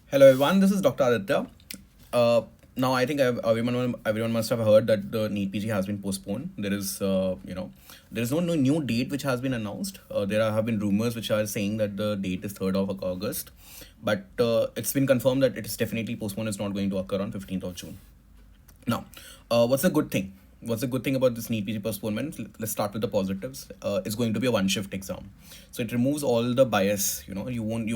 Hello everyone, this is Dr. Aditya. Now I think everyone must have heard that the NEET PG has been postponed. There is no new date which has been announced. Have been rumors which are saying that the date is 3rd of August, but it's been confirmed that it is definitely postponed. It's not going to occur on 15th of June. Now, what's the good thing? What's the good thing about this NEET PG postponement? Let's start with the positives. It's going to be a one shift exam, so it removes all the bias. You won't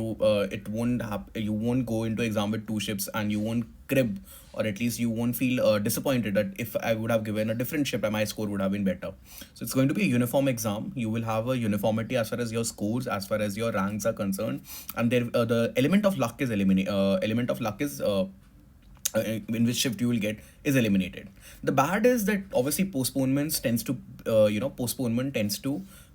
go into exam with two shifts, and you won't crib, or at least you won't feel disappointed that if I would have given a different shift, my score would have been better. So it's going to be a uniform exam. You will have a uniformity as far as your scores, as far as your ranks are concerned, and there the element of luck is eliminated. Element of luck is in which shift you will get is eliminated. The bad is that obviously postponement tends to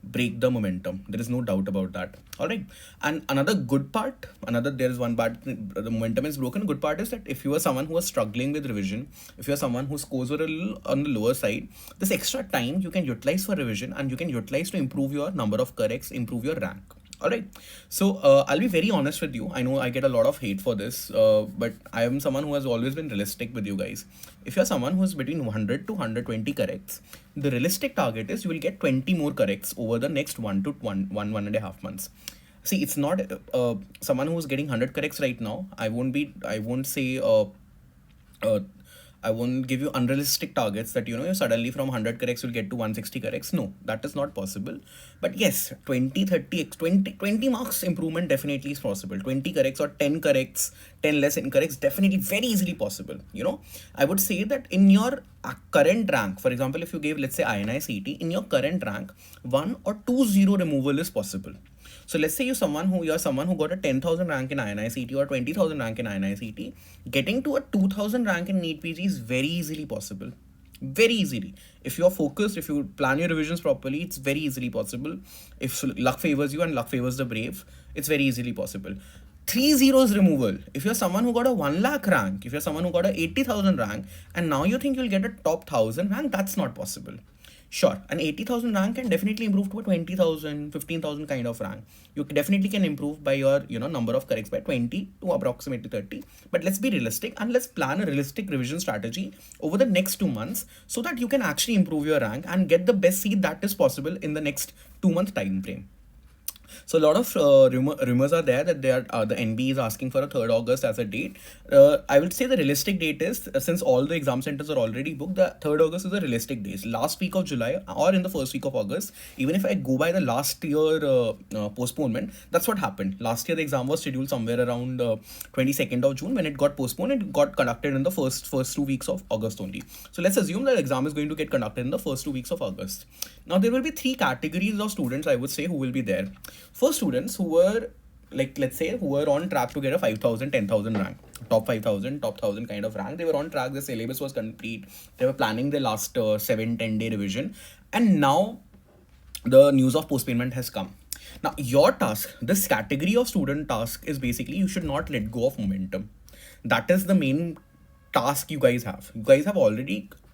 break the momentum. There is no doubt about that. All right. And another good part, there is one bad the momentum is broken. Good part is that if you are someone who is struggling with revision, if you are someone whose scores were a little on the lower side, this extra time you can utilize for revision, and you can utilize to improve your number of corrects, improve your rank. All right. So I'll be very honest with you. I know I get a lot of hate for this, but I am someone who has always been realistic with you guys. If you're someone who's between 100 to 120 corrects, the realistic target is you will get 20 more corrects over the next 1 and a half months. See, it's not someone who's getting 100 corrects right now. I won't say uh, I won't give you unrealistic targets that you suddenly from 100 corrects you'll get to 160 corrects. No, that is not possible. But yes, 20, 30, 20 marks improvement definitely is possible. 20 corrects or 10 corrects, 10 less incorrects, definitely very easily possible. I would say that in your current rank, for example, if you gave, let's say, INI CET, in your current rank, 1 or 2 zero removal is possible. So let's say you're someone who got a 10,000 rank in INI-CET or 20,000 rank in INI-CET, getting to a 2,000 rank in NEET PG is very easily possible. Very easily. If you're focused, if you plan your revisions properly, it's very easily possible. If luck favors you and luck favors the brave, it's very easily possible. 3 zeros removal. If you're someone who got a 1 lakh rank, if you're someone who got a 80,000 rank, and now you think you'll get a top 1,000 rank, that's not possible. Sure, an 80,000 rank can definitely improve to a 20,000, 15,000 kind of rank. You definitely can improve by your number of corrects by 20 to approximately 30. But let's be realistic and let's plan a realistic revision strategy over the next 2 months so that you can actually improve your rank and get the best seat that is possible in the next 2 month time frame. So a lot of rumors are there that the NB is asking for a 3rd August as a date. I would say the realistic date is, since all the exam centers are already booked, the 3rd August is a realistic date. Last week of July or in the first week of August, even if I go by the last year postponement, that's what happened. Last year the exam was scheduled somewhere around 22nd of June. When it got postponed, it got conducted in the first 2 weeks of August only. So let's assume that exam is going to get conducted in the first 2 weeks of August. Now there will be 3 categories of students, I would say, who will be there. First, students who were, like, let's say, who were on track to get a 5,000, 10,000 rank, top 5,000, top 1,000 kind of rank. They were on track. The syllabus was complete. They were planning their last 7-10 day revision, and now the news of postponement has come. Now your task, this category of student task, is basically you should not let go of momentum. That is the main task you guys have.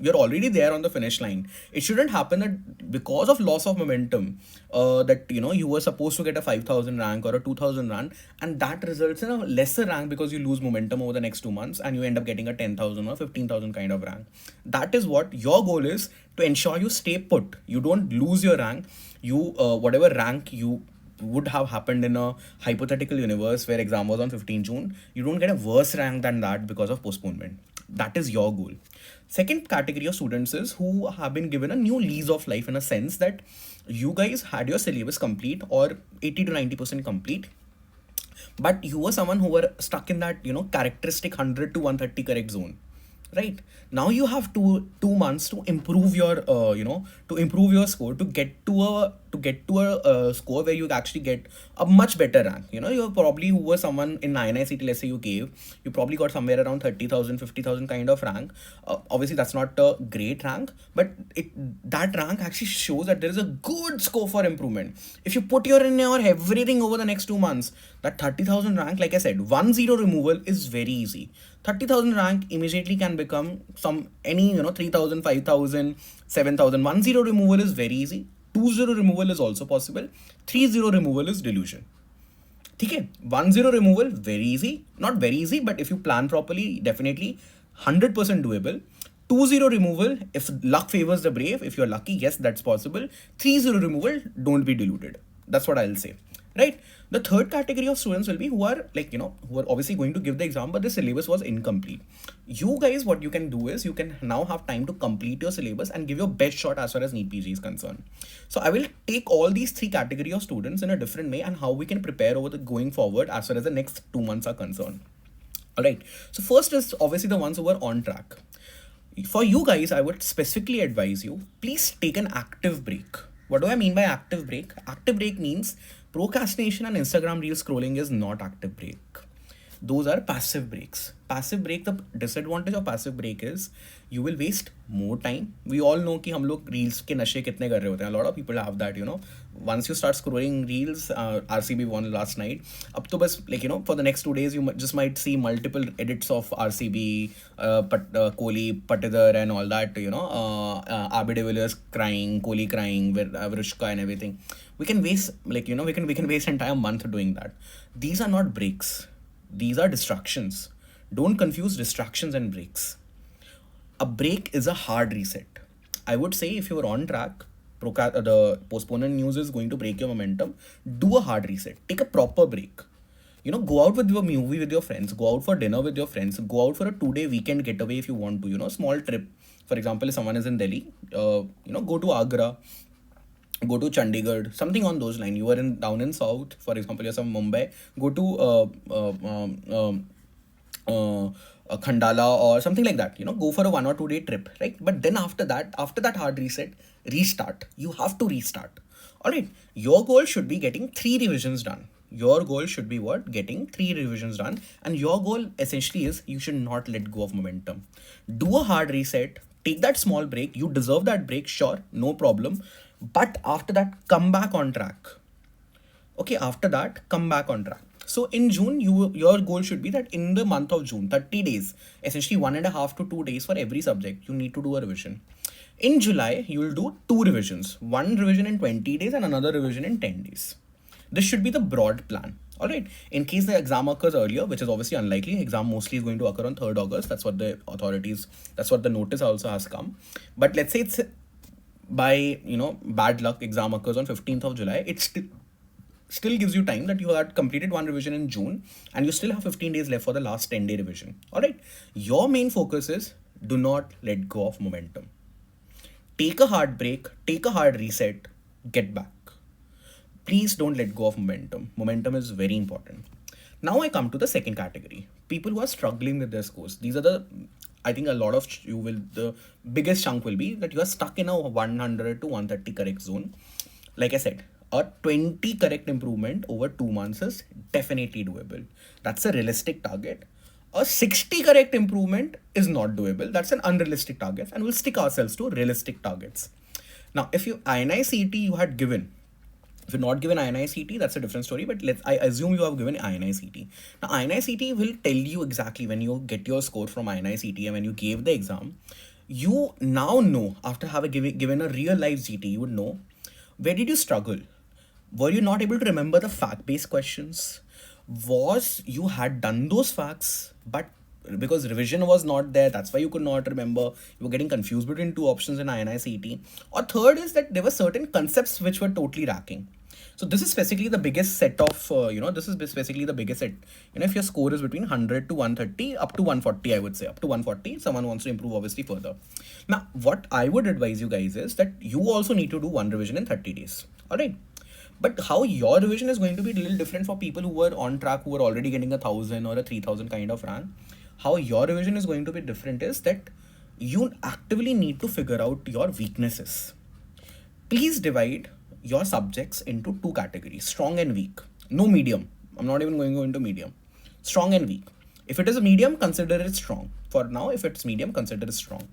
You're already there on the finish line. It shouldn't happen that because of loss of momentum, that you were supposed to get a 5,000 rank or a 2,000 rank, and that results in a lesser rank because you lose momentum over the next 2 months, and you end up getting a 10,000 or 15,000 kind of rank. That is what your goal is, to ensure you stay put. You don't lose your rank. You whatever rank you would have happened in a hypothetical universe where exam was on 15 June, you don't get a worse rank than that because of postponement. That is your goal. Second category of students is who have been given a new lease of life, in a sense that you guys had your syllabus complete or 80 to 90% complete, but you were someone who were stuck in that characteristic 100 to 130 correct zone. Right now you have 2 months to improve your to improve your score, to get to a score where you actually get a much better rank. You probably, who was someone in INI-CET, let's say you probably got somewhere around 30,000, 50,000 kind of rank. Obviously that's not a great rank, but that rank actually shows that there is a good scope for improvement. If you put in your everything over the next 2 months, that 30,000 rank, like I said, 1 zero removal is very easy. 30,000 rank immediately can become 3,000, 5,000, 7,000. 1 zero removal is very easy. 2 zero removal is also possible. 3 zero removal is delusion. ठीक है. 1-0 removal, very easy. Not very easy, but if you plan properly, definitely 100% doable. 2-0 removal, if luck favors the brave, if you're lucky, yes, that's possible. 3-0 removal, don't be deluded. That's what I'll say. Right? The third category of students will be who are like, who are obviously going to give the exam, but the syllabus was incomplete. You guys, what you can do is you can now have time to complete your syllabus and give your best shot as far as NEET PG is concerned. So I will take all these three category of students in a different way and how we can prepare over the going forward as far as the next 2 months are concerned. All right. So first is obviously the ones who are on track. For you guys, I would specifically advise you, please take an active break. What do I mean by active break? Active break means procrastination and Instagram reel scrolling is not active break. Those are passive breaks. Passive break, the disadvantage of passive break is you will waste more time. We all know कि हम लोग reels के नशे कितने कर रहे होते हैं. A lot of people have that, Once you start scrolling reels, RCB won last night. अब तो बस like for the next 2 days you just might see multiple edits of RCB, Kohli, Patidar and all that. Abhi de Villiers crying, Kohli crying, Vrishka and everything. We can waste we can waste entire month doing that. These are not breaks. These are distractions. Don't confuse distractions and breaks. A break is a hard reset. I would say if you're on track, the postponed news is going to break your momentum. Do a hard reset. Take a proper break. Go out with your movie with your friends. Go out for dinner with your friends. Go out for a 2-day weekend getaway if you want to. Small trip. For example, if someone is in Delhi, go to Agra. Go to Chandigarh, something on those lines. You are down in South, for example, you're from Mumbai, go to Khandala or something like that. Go for a 1 or 2 day trip, right? But then after that hard reset, restart. You have to restart. All right. Your goal should be getting 3 revisions done. Your goal should be what? Getting 3 revisions done. And your goal essentially is you should not let go of momentum. Do a hard reset. Take that small break. You deserve that break, sure, no problem. But after that, come back on track. Okay, after that, come back on track. So in June, your goal should be that in the month of June, 30 days, essentially 1.5 to 2 days for every subject, you need to do a revision. In July, you will do 2 revisions. 1 revision in 20 days and another revision in 10 days. This should be the broad plan. All right. In case the exam occurs earlier, which is obviously unlikely, exam mostly is going to occur on 3rd August. That's what the authorities, that's what the notice also has come. But let's say it's by bad luck exam occurs on 15th of July, it still gives you time that you had completed 1 revision in June and you still have 15 days left for the last 10-day revision. All right. Your main focus is do not let go of momentum. Take a hard break, take a hard reset, get back. Please don't let go of momentum. Momentum is very important. Now I come to the second category. People who are struggling with their scores. These are I think a lot of the biggest chunk will be that you are stuck in a 100 to 130 correct zone. Like I said, a 20 correct improvement over 2 months is definitely doable. That's a realistic target. A 60 correct improvement is not doable. That's an unrealistic target, and we'll stick ourselves to realistic targets. Now, if you INI-CET you had given, if you're not given INI-CET, that's a different story, but I assume you have given INI-CET. Now, INI-CET will tell you exactly when you get your score from INI-CET and when you gave the exam, you now know, after having given a real life CT, you would know, where did you struggle? Were you not able to remember the fact-based questions? Was you had done those facts, but because revision was not there, that's why you could not remember, you were getting confused between 2 options in INI-CET. Or third is that there were certain concepts which were totally lacking. So this is basically the biggest set of, this is basically the biggest set. If your score is between 100 to 130, up to 140, I would say. Up to 140, someone wants to improve obviously further. Now, what I would advise you guys is that you also need to do 1 revision in 30 days. All right. But how your revision is going to be a little different for people who were on track, who were already getting 1,000 or a 3,000 kind of run. How your revision is going to be different is that you actively need to figure out your weaknesses. Please divide your subjects into 2 categories, strong and weak. No medium. I'm not even going to go into medium. Strong and weak. If it is a medium, consider it strong. For now, if it's medium, consider it strong.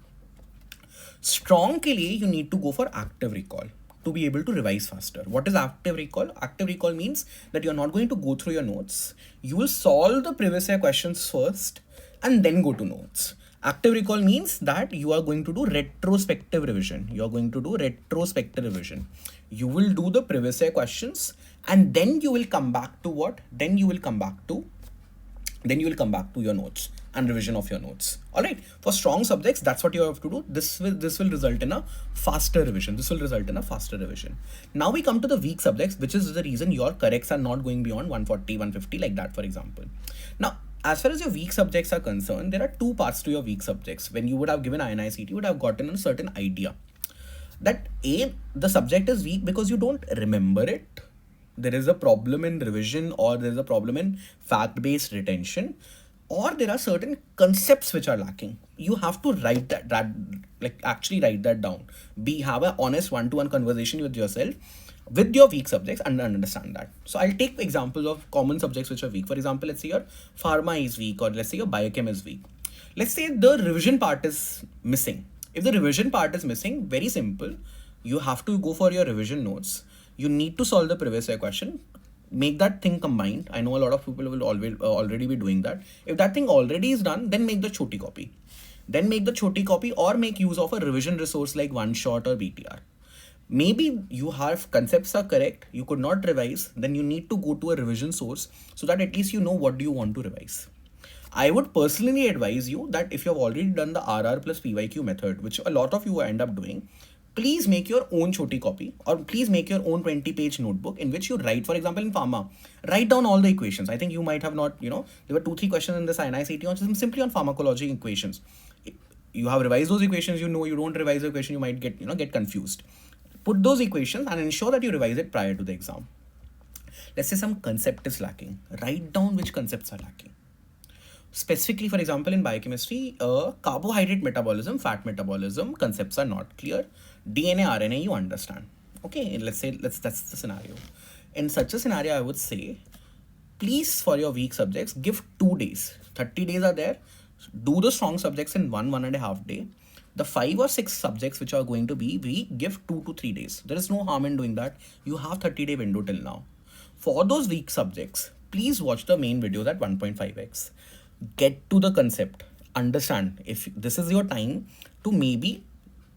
Strong ke liye, you need to go for active recall to be able to revise faster. What is active recall? Active recall means that you're not going to go through your notes. You will solve the previous year questions first and then go to notes. Active recall means that you are going to do retrospective revision. You are going to do retrospective revision. You will do the previous year questions And then you will come back to what? Then you will come back to your notes and revision of your notes. All right, for strong subjects, that's what you have to do. This will result in a faster revision. Now we come to the weak subjects, which is the reason your corrects are not going beyond 140, 150, like that, for example. Now, as far as your weak subjects are concerned, there are two parts to your weak subjects. When you would have given INICT, you would have gotten a certain idea that the subject is weak because you don't remember it. There is a problem in revision, or there is a problem in fact-based retention, or there are certain concepts which are lacking. You have to write that like actually write that down. Have an honest one-to-one conversation with yourself with your weak subjects and understand that. So I'll take examples of common subjects which are weak. For example, let's say your pharma is weak, or let's say your biochem is weak. Let's say the revision part is missing. If the revision part is missing, very simple. You have to go for your revision notes. You need to solve the previous year question. Make that thing combined. I know a lot of people will already be doing that. If that thing already is done, then make the choti copy. Or make use of a revision resource like One Shot or BTR. Maybe you have concepts are correct, you could not revise, then you need to go to a revision source so that at least you know what do you want to revise. I would personally advise you that if you have already done the RR plus PYQ method, which a lot of you end up doing, please make your own choti copy, or please make your own 20-page notebook in which you write, for example, in pharma, write down all the equations. I think you might have not, there were 2-3 questions in this INICT on simply on pharmacology equations. You have revised those equations, you don't revise the equation, you might get confused. Put those equations and ensure that you revise it prior to the exam. Let's say some concept is lacking. Write down which concepts are lacking. Specifically, for example, in biochemistry, carbohydrate metabolism, fat metabolism concepts are not clear. DNA, RNA, you understand. Okay, that's the scenario. In such a scenario, I would say, please, for your weak subjects, give 2 days. 30 days are there. Do the strong subjects in 1.5 day. The 5 or 6 subjects which are going to be weak, give 2 to 3 days. There is no harm in doing that. You have 30-day window till now. For those weak subjects, please watch the main videos at 1.5x. Get to the concept. Understand. If this is your time to maybe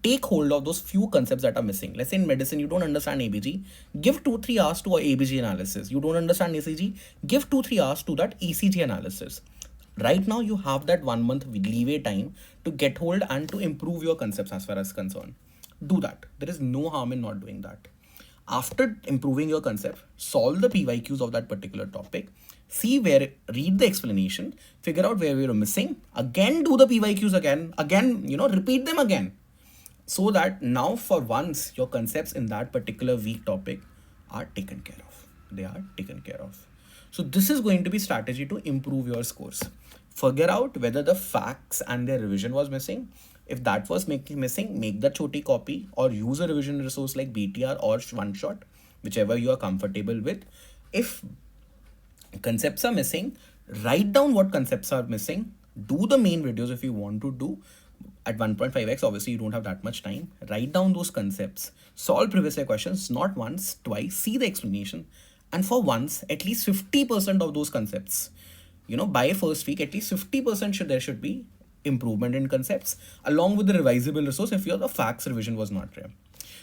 take hold of those few concepts that are missing. Let's say in medicine, you don't understand ABG. Give 2-3 hours to ABG analysis. You don't understand ECG. Give 2-3 hours to that ECG analysis. Right now, you have that 1 month leeway time to get hold and to improve your concepts as far as concerned. Do that. There is no harm in not doing that. After improving your concept, solve the PYQs of that particular topic. Read the explanation, figure out where we are missing. Again, do the PYQs again, repeat them again. So that now for once, your concepts in that particular weak topic are taken care of. They are taken care of. So this is going to be strategy to improve your scores. Figure out whether the facts and their revision was missing. If that was missing, make the choti copy or use a revision resource like BTR or One Shot, whichever you are comfortable with. If concepts are missing, write down what concepts are missing. Do the main videos if you want to do. At 1.5x, obviously you don't have that much time. Write down those concepts. Solve previous year questions, not once, twice. See the explanation. And for once, at least 50% of those concepts, by first week, at least 50% there should be improvement in concepts along with the revisable resource if the facts revision was not there.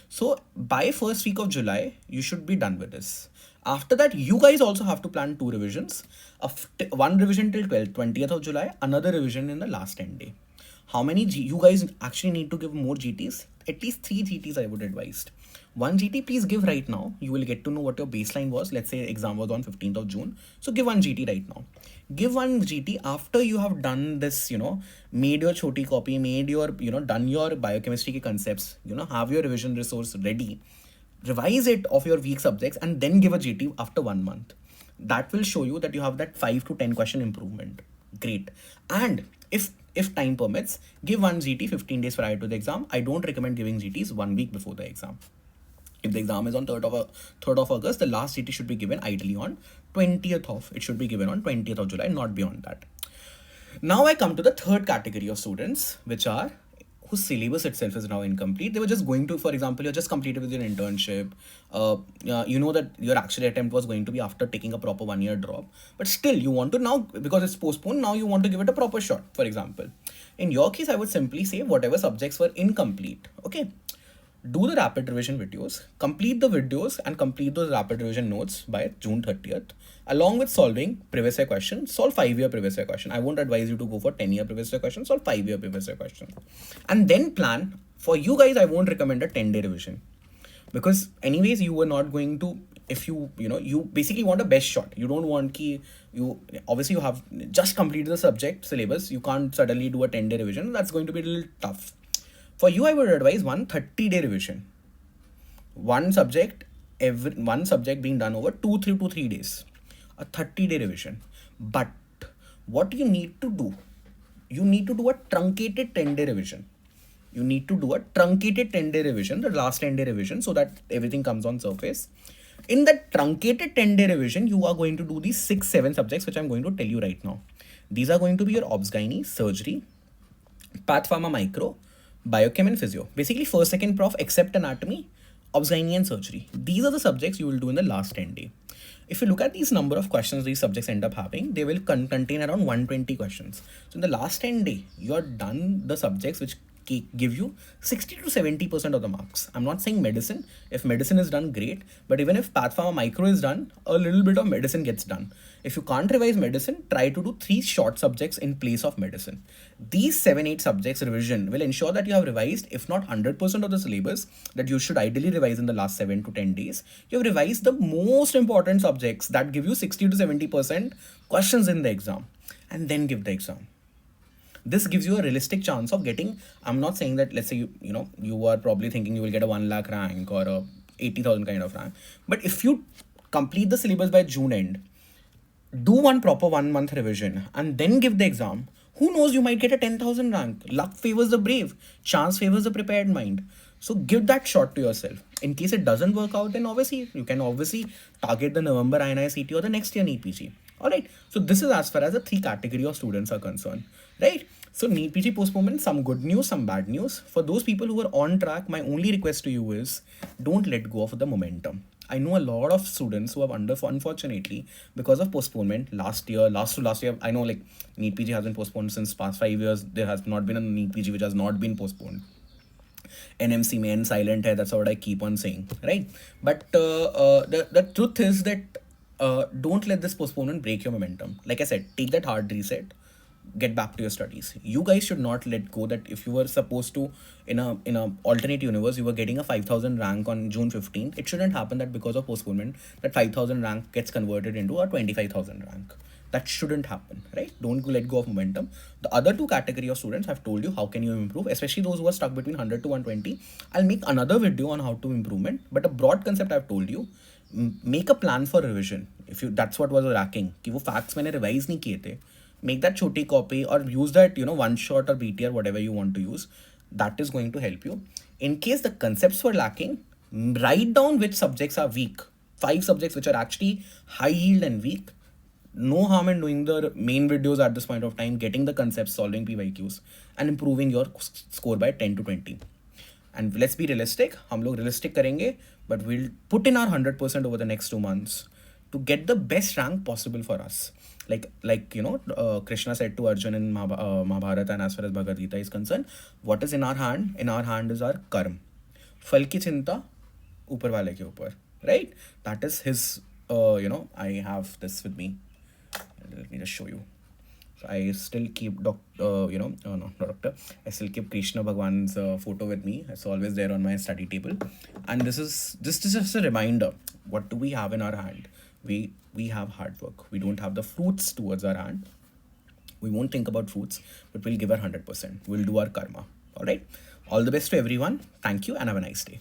So by first week of July, you should be done with this. After that, you guys also have to plan 2 revisions. One revision till 20th of July, another revision in the last 10 day. How many you guys actually need to give more GTs? At least 3 GTs I would advise. 1 GT please give right now. You will get to know what your baseline was. Let's say exam was on 15th of June. So give 1 GT right now. Give 1 GT after you have done this, made your choti copy, made your, done your biochemistry concepts, have your revision resource ready. Revise it of your weak subjects and then give a GT after 1 month. That will show you that you have that 5 to 10 question improvement. Great. And if time permits, give 1 GT 15 days prior to the exam. I don't recommend giving GTs 1 week before the exam. If the exam is on 3rd of August, the last GT should be given ideally on 20th of. It should be given on 20th of July, not beyond that. Now I come to the third category of students, which are whose syllabus itself is now incomplete. They were just going to, for example, you're just completed with your internship. You know that your actual attempt was going to be after taking a proper 1 year drop. But still, you want to now, because it's postponed, now you want to give it a proper shot, for example. In your case, I would simply say whatever subjects were incomplete. Okay. do the rapid revision videos, complete the videos and complete those rapid revision notes by June 30th, along with solving previous year questions. Solve 5-year previous year question. I won't advise you to go for 10-year previous year question. Solve 5-year previous year question. And then plan. For you guys, I won't recommend a 10-day revision, because anyways you were not going to, if you basically want a best shot. You don't want key, you obviously you have just completed the subject syllabus, you can't suddenly do a 10-day revision. That's going to be a little tough. For you, I would advise one 30-day revision. One subject being done over 2 to 3 days. A 30-day revision. But what you need to do, you need to do a truncated 10-day revision. You need to do a truncated 10-day revision, the last 10-day revision, so that everything comes on surface. In that truncated 10-day revision, you are going to do these 6-7 subjects, which I'm going to tell you right now. These are going to be your obs gynae, surgery, path pharma micro, biochem and physio. Basically first, second prof except anatomy, obs gynae and surgery. These are the subjects you will do in the last 10 day. If you look at these number of questions these subjects end up having, they will contain around 120 questions. So in the last 10 day, you are done the subjects which give you 60 to 70% of the marks. I'm not saying medicine. If medicine is done, great. But even if path pharma micro is done, a little bit of medicine gets done. If you can't revise medicine, try to do 3 short subjects in place of medicine. These 7-8 subjects revision will ensure that you have revised, if not 100% of the syllabus that you should ideally revise in the last 7 to 10 days. You have revised the most important subjects that give you 60 to 70% questions in the exam, and then give the exam. This gives you a realistic chance of getting, I'm not saying that, let's say you are probably thinking you will get a 1 lakh rank or a 80,000 kind of rank. But if you complete the syllabus by June end, do one proper 1 month revision and then give the exam, who knows, you might get a 10,000 rank. Luck favors the brave, chance favors the prepared mind. So give that shot to yourself. In case it doesn't work out, then obviously you can target the November INI-CT or the next year NEET PG. Alright, so this is as far as the 3 category of students are concerned, right? So NEET PG postponement, some good news, some bad news. For those people who are on track, my only request to you is don't let go of the momentum. I know a lot of students who have unfortunately, because of postponement, last year, I know like NEET PG has been postponed since past 5 years. There has not been a NEET PG which has not been postponed. NMC main silent hai, that's what I keep on saying, right? But the truth is that don't let this postponement break your momentum. Like I said, take that hard reset, get back to your studies. You guys should not let go that if you were supposed to, in a alternate universe, you were getting a 5,000 rank on June 15th. It shouldn't happen that because of postponement, that 5,000 rank gets converted into a 25,000 rank. That shouldn't happen, right? Don't let go of momentum. The other 2 category of students, I've told you how can you improve, especially those who are stuck between 100 to 120. I'll make another video on how to improvement, but a broad concept I've told you. Make a plan for revision. If you, that's what was lacking, कि वो facts मैंने revise नहीं किए थे. Make that choti copy or use that, one shot or BTR, whatever you want to use. That is going to help you. In case the concepts were lacking, write down which subjects are weak. 5 subjects which are actually high yield and weak. No harm in doing the main videos at this point of time, getting the concepts, solving PYQs, and improving your score by 10 to 20. And let's be realistic. हम लोग realistic करेंगे, but we'll put in our 100% over the next 2 months to get the best rank possible for us. Like Krishna said to Arjun in Mahabharata, and as far as Bhagavad Gita is concerned, what is in our hand? In our hand is our karma. Fal ki chinta upar wale ke upar, right? That is his, I have this with me. Let me just show you. So I still keep I still keep Krishna Bhagwan's photo with me. It's always there on my study table. And this is just a reminder. What do we have in our hand? We have hard work. We don't have the fruits towards our hand. We won't think about fruits, but we'll give our 100%. We'll do our karma. All right. All the best to everyone. Thank you and have a nice day.